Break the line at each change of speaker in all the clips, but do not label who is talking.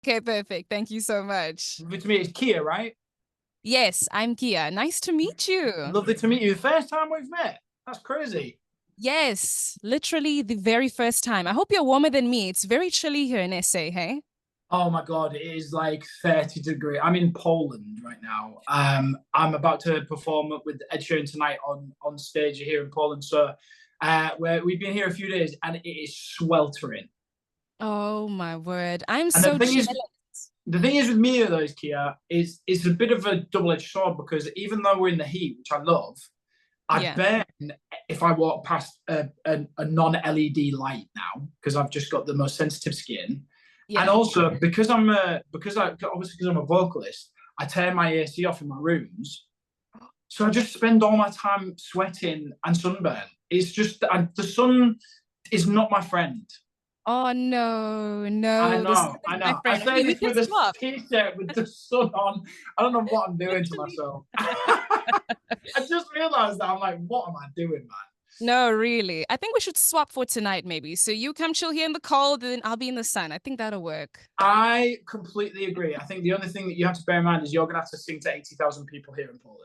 Okay, perfect. Thank you so much.
To me, it's Kia, right?
Yes, I'm Kia. Nice to meet you.
Lovely to meet you. The first time we've met. That's crazy.
Yes, literally the very first time. I hope you're warmer than me. It's very chilly here in SA, hey?
Oh my God, it is like 30 degree. I'm in Poland right now. I'm about to perform with Ed Sheeran tonight on stage here in Poland. So we've been here a few days and it is sweltering.
Oh my word. I'm
And
so jealous.
the thing is with me though, is Kia, is it's a bit of a double-edged sword because even though we're in the heat, which I love, I
Yeah,
burn if I walk past a non-LED light now because I've just got the most sensitive skin, and
yeah.
also because I'm a vocalist, I turn my AC off in my rooms, so I just spend all my time sweating and sunburn. It's just the sun is not my friend.
Oh no, no, the sun is
I
my
know. I
friend.
say
Okay, we
this
can
with a
swap.
t-shirt with the sun on. I don't know what I'm doing to
Literally.
myself. I just realized that I'm like, what am I doing, man?
No, really. I think we should swap for tonight, maybe. So you come chill here in the cold, then I'll be in the sun. I think that'll work.
I completely agree. I think the only thing that you have to bear in mind is you're going to have to sing to 80,000 people here in Poland.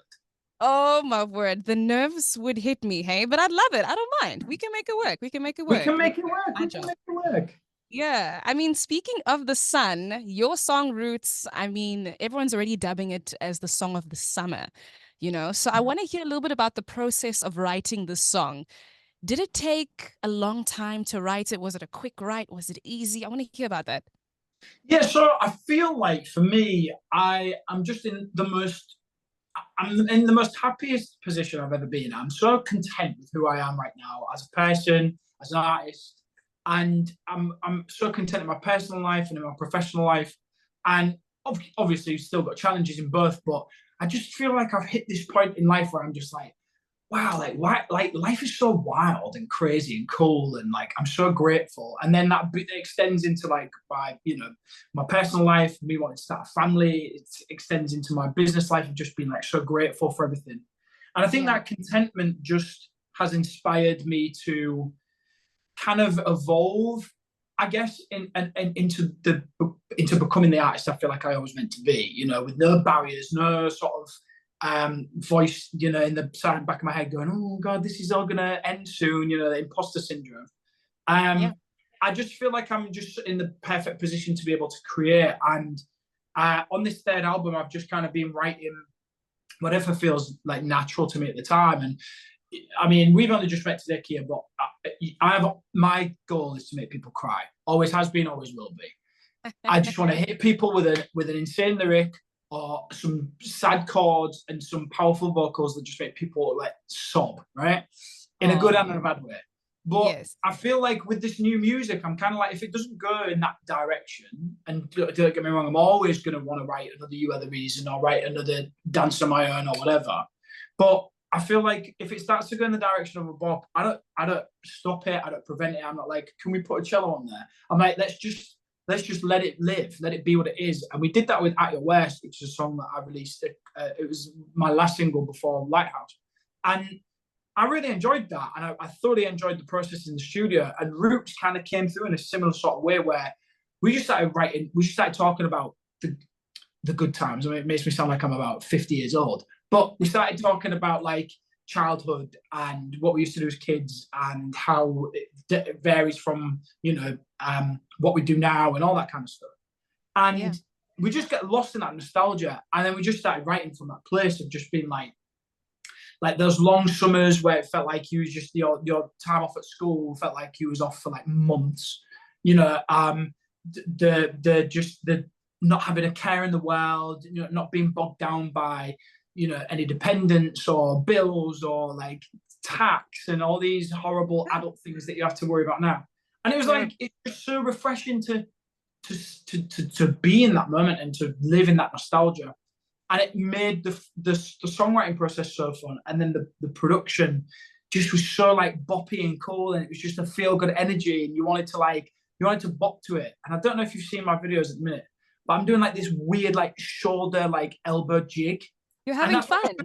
Oh my word, the nerves would hit me, hey, but I'd love it. I don't mind. We can make it work. We can make it
We
work.
can make it work.
My
We can
job.
make it work.
Yeah. I mean, speaking of the sun, your song Roots, I mean, everyone's already dubbing it as the song of the summer, you know? So I want to hear a little bit about the process of writing this song. Did it take a long time to write it? Was it a quick write? Was it easy? I want to hear about that.
Yeah, so I feel like for me, I'm in the most happiest position I've ever been. I'm so content with who I am right now as a person, as an artist, and I'm so content in my personal life and in my professional life. And obviously, still got challenges in both, but I just feel like I've hit this point in life where I'm just like, wow, like why, like life is so wild and crazy and cool, and like I'm so grateful. And then that extends into like my personal life, me wanting to start a family. It extends into my business life of just being like so grateful for everything. And I think
Yeah.
that contentment just has inspired me to kind of evolve, I guess, into becoming the artist I feel like I always meant to be. With no barriers, no sort of voice, in the back of my head going, "Oh God, this is all gonna end soon." The imposter syndrome.
Yeah.
Um, I just feel like I'm just in the perfect position to be able to create. And on this third album, I've just kind of been writing whatever feels like natural to me at the time. And I mean, we've only just met today, Kia, but I have my goal is to make people cry. Always has been, always will be. I just want to hit people with an insane lyric or some sad chords and some powerful vocals that just make people like sob, right? In a good and
Oh,
in a bad way. But
yes.
I feel like with this new music, I'm kind of like, if it doesn't go in that direction, and don't get me wrong, I'm always going to want to write another You Are the Reason or write another Dance on My Own or whatever. But I feel like if it starts to go in the direction of a bop, I don't stop it, I don't prevent it. I'm not like, can we put a cello on there? I'm like, let's just let it live, let it be what it is. And we did that with At Your Worst, which is a song that I released. It was my last single before Lighthouse. And I really enjoyed that. And I thoroughly enjoyed the process in the studio. And Roots kind of came through in a similar sort of way where we just started talking about the good times. I mean, it makes me sound like I'm about 50 years old. But we started talking about like childhood and what we used to do as kids and how it varies from, what we do now and all that kind of stuff.
Yeah.
And we just get lost in that nostalgia. And then we just started writing from that place of just being like those long summers where it felt like you was just your time off at school felt like you was off for like months. The not having a care in the world, not being bogged down by any dependence or bills or like tax and all these horrible adult things that you have to worry about now. And it was
Yeah.
like it's just so refreshing to be in that moment and to live in that nostalgia. And it made the songwriting process so fun. And then the production just was so like boppy and cool, and it was just a feel good energy, and you wanted to bop to it. And I don't know if you've seen my videos at the minute, but I'm doing like this weird like shoulder like elbow jig,
You're
and
having fun.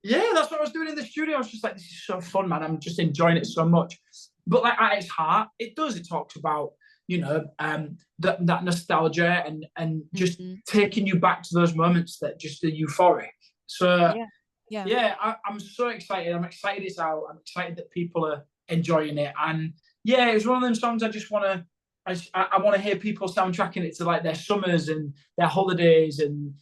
that's what I was doing in the studio. I was just like, this is so fun, man. I'm just enjoying it so much. But like at its heart, it talks about that nostalgia and just
Hmm.
taking you back to those moments that just are euphoric. So
Yeah. Yeah.
yeah, I'm so excited. I'm excited it's out. I'm excited that people are enjoying it. And yeah, it's one of them songs I just want to. I want to hear people soundtracking it to like their summers and their holidays, and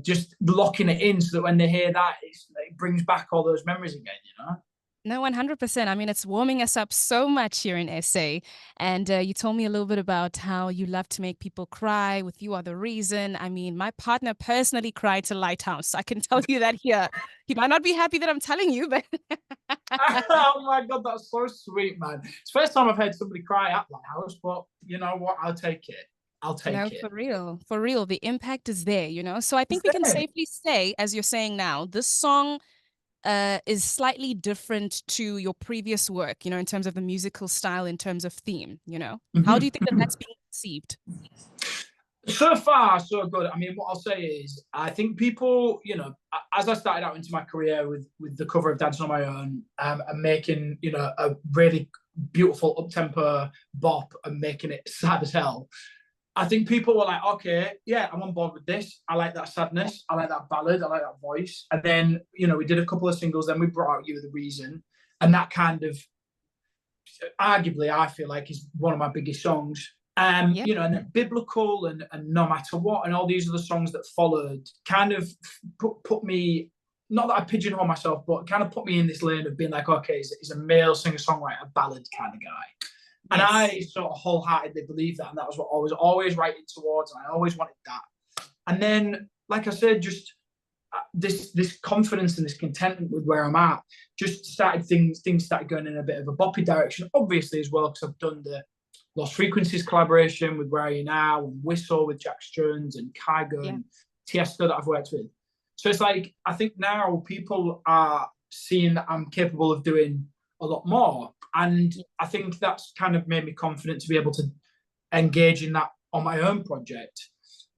just locking it in so that when they hear that, it brings back all those memories again.
No, 100%. I mean, it's warming us up so much here in SA. And you told me a little bit about how you love to make people cry with You Are the Reason. I mean, my partner personally cried to Lighthouse. I can tell you that here. He might not be happy that I'm telling you, but
Oh my god, that's so sweet, man. It's the first time I've heard somebody cry at my house, but you know what? I'll take it. I'll
no,
take it.
for real. For real. The impact is there. So I
It's
think we can
there.
safely say, as you're saying now, this song is slightly different to your previous work, in terms of the musical style, in terms of theme. How do you
Mhm.
think that that's being conceived?
So far, so good. I mean, what I'll say is, I think people, as I started out into my career with the cover of Dancing on My Own, and making, a really beautiful up tempo bop and making it sad as hell. I think people were like, okay, yeah, I'm on board with this. I like that sadness. I like that ballad. I like that voice. And then, we did a couple of singles. Then we brought out You Are the Reason. And that kind of, arguably, I feel like is one of my biggest songs.
Yeah.
And then Biblical and No Matter What and all these other songs that followed kind of put me, not that I pigeonhole myself, but kind of put me in this lane of being like, okay, he's a male singer-songwriter, ballad kind of guy. And
Yes.
I sort of wholeheartedly believe that. And that was what I was always writing towards. And I always wanted that. And then, like I said, just this confidence and this contentment with where I'm at just started things started going in a bit of a boppy direction, obviously, as well, because I've done the Lost Frequencies collaboration with Where Are You Now and Whistle with Jack Stearns and Kygo
Yeah.
and Tiesto that I've worked with. So it's like, I think now people are seeing that I'm capable of doing a lot more. And I think that's kind of made me confident to be able to engage in that on my own project.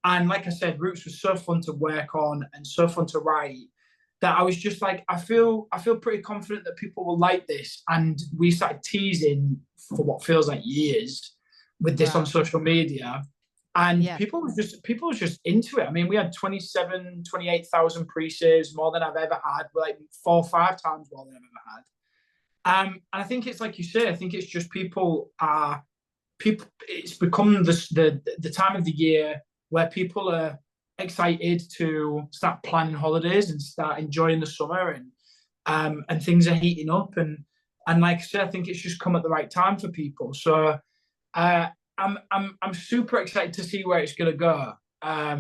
And like I said, Roots was so fun to work on and so fun to write that I was just like, I feel pretty confident that people will like this. And we started teasing for what feels like years with this on
Wow.
social media. And
Yeah.
people was just into it. I mean, we had 28,000 pre-saves, more than I've ever had, like 4 or 5 times more than I've ever had. And I think it's like you say. I think it's just people. It's become the time of the year where people are excited to start planning holidays and start enjoying the summer, and things are heating up, and like I said, I think it's just come at the right time for people. So I'm super excited to see where it's going to go.
Yeah.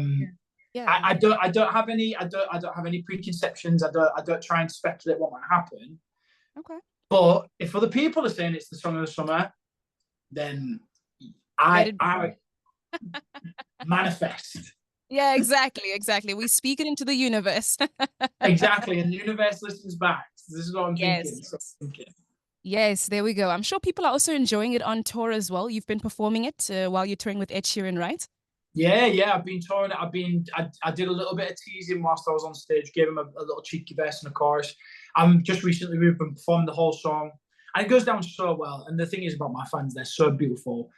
Yeah.
I don't have any preconceptions. I don't try and speculate what might happen.
Okay.
But if other people are saying it's the song of the summer, then
Let
I
it be.
I manifest.
Yeah, exactly, exactly. We speak it into the universe.
Exactly, and the universe listens back. This is what I'm thinking.
Yes.
So I'm thinking.
Yes, there we go. I'm sure people are also enjoying it on tour as well. You've been performing it while you're touring with Ed Sheeran, right?
Yeah. I've been touring it. I did a little bit of teasing whilst I was on stage. Gave him a little cheeky verse and a chorus. Just recently we've been performing the whole song, and it goes down so well. And the thing is about my fans, they're so beautiful.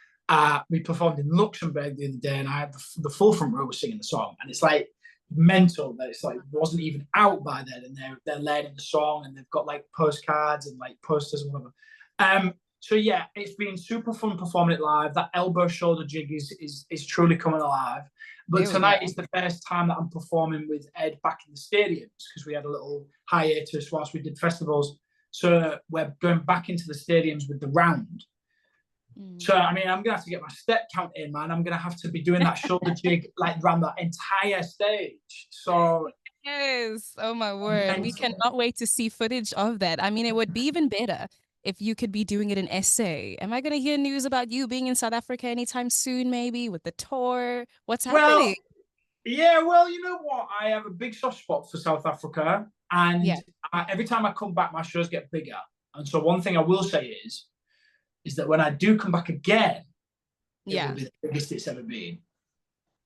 We performed in Luxembourg the other day, and I had the full front row was singing the song, and it's like mental that it's like it wasn't even out by then, and they're learning the song, and they've got like postcards and like posters and whatever. So yeah, it's been super fun performing it live. That elbow shoulder jig is truly coming alive. But
There we go.
tonight is the first time that I'm performing with Ed back in the stadiums, because we had a little hiatus whilst we did festivals. So we're going back into the stadiums with the round.
Mm.
So I mean, I'm gonna have to get my step count in, man. I'm gonna have to be doing that shoulder jig like around the entire stage. So
Yes. Oh my word. We
mental.
cannot wait to see footage of that. I mean, it would be even better if you could be doing it in SA. Am I going to hear news about you being in South Africa anytime soon, maybe with the tour? What's happening?
Well, yeah, well, you know what? I have a big soft spot for South Africa, and
Yeah.
every time I come back, my shows get bigger. And so, one thing I will say is that when I do come back again, it will
Yeah.
be the biggest it's ever been.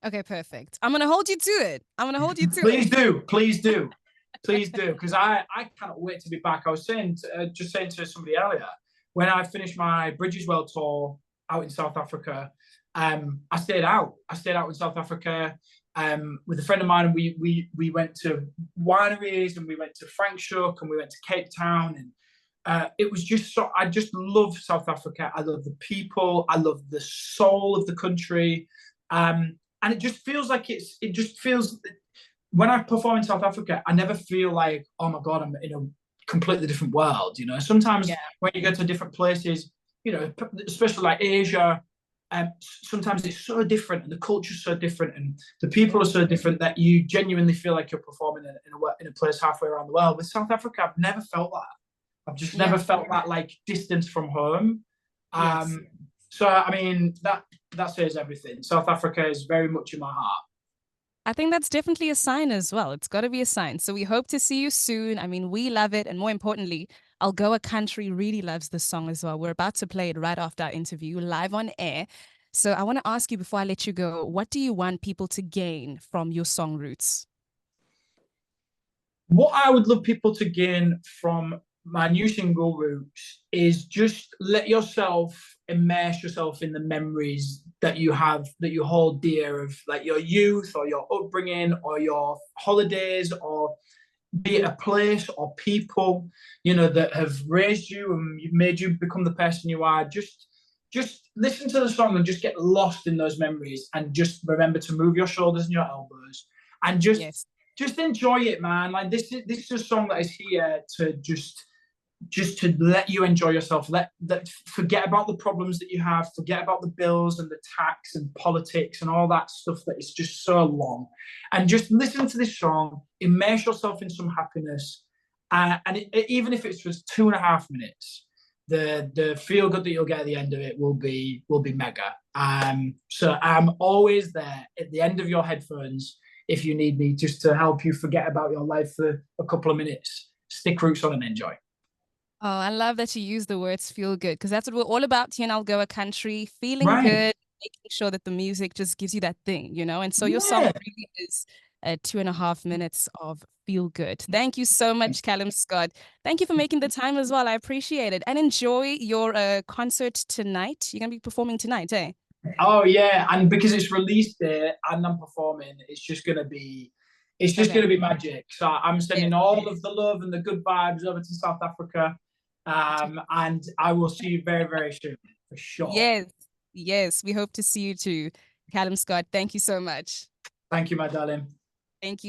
Okay, perfect. I'm going to hold you to it. I'm going to hold you to it.
Please do, please do, please do, because I cannot wait to be back. I was just saying to somebody earlier, when I finish my Bridges World tour out in South Africa, I stayed out. I stayed out in South Africa with a friend of mine, and we went to wineries, and we went to Franschhoek, and we went to Cape Town, and it was just so. I just love South Africa. I love the people. I love the soul of the country, and it just feels like It just feels when I perform in South Africa, I never feel like, oh my God, I'm in a completely different world. You know, sometimes
Yeah.
when you go to different places, you know, especially like Asia, sometimes it's so different, and the culture's so different, and the people are so different that you genuinely feel like you're performing in a place halfway around the world. With South Africa, I've never felt that. I've just never
Yeah.
felt that like distance from home.
Yes.
So I mean that says everything. South Africa is very much in my heart.
I think that's definitely a sign as well. It's got to be a sign. So we hope to see you soon. I mean, we love it. And more importantly, Algoa Country really loves this song as well. We're about to play it right after our interview, live on air. So I want to ask you before I let you go, what do you want people to gain from your song roots?
What I would love people to gain from my new single Roots is just let yourself immerse yourself in the memories that you have, that you hold dear, of like your youth or your upbringing or your holidays, or be it a place or people, you know, that have raised you and made you become the person you are. Just listen to the song and just get lost in those memories, and just remember to move your shoulders and your elbows, and
Yes.
just enjoy it, man. Like this is a song that is here to just to let you enjoy yourself. Let that Forget about the problems that you have, forget about the bills and the tax and politics and all that stuff that is just so long, and just listen to this song, immerse yourself in some happiness, even if it's just 2.5 minutes, the feel good that you'll get at the end of it will be mega. So I'm always there at the end of your headphones if you need me, just to help you forget about your life for a couple of minutes. Stick Roots on and enjoy.
Oh, I love that you use the words feel good because that's what we're all about here in Algoa Country, feeling
Right.
good, making sure that the music just gives you that thing, you know? And so your song
Yeah.
really is 2.5 minutes of feel good. Thank you so much, Callum Scott. Thank you for making the time as well. I appreciate it. And enjoy your concert tonight. You're going to be performing tonight, eh?
Oh yeah, and because it's released there and I'm performing, it's just gonna be magic. So I'm
Yes.
sending all of the love and the good vibes over to South Africa, and I will see you very very soon for sure.
Yes. Yes. We hope to see you too, Callum Scott. Thank you so much.
Thank you, my darling.
Thank you.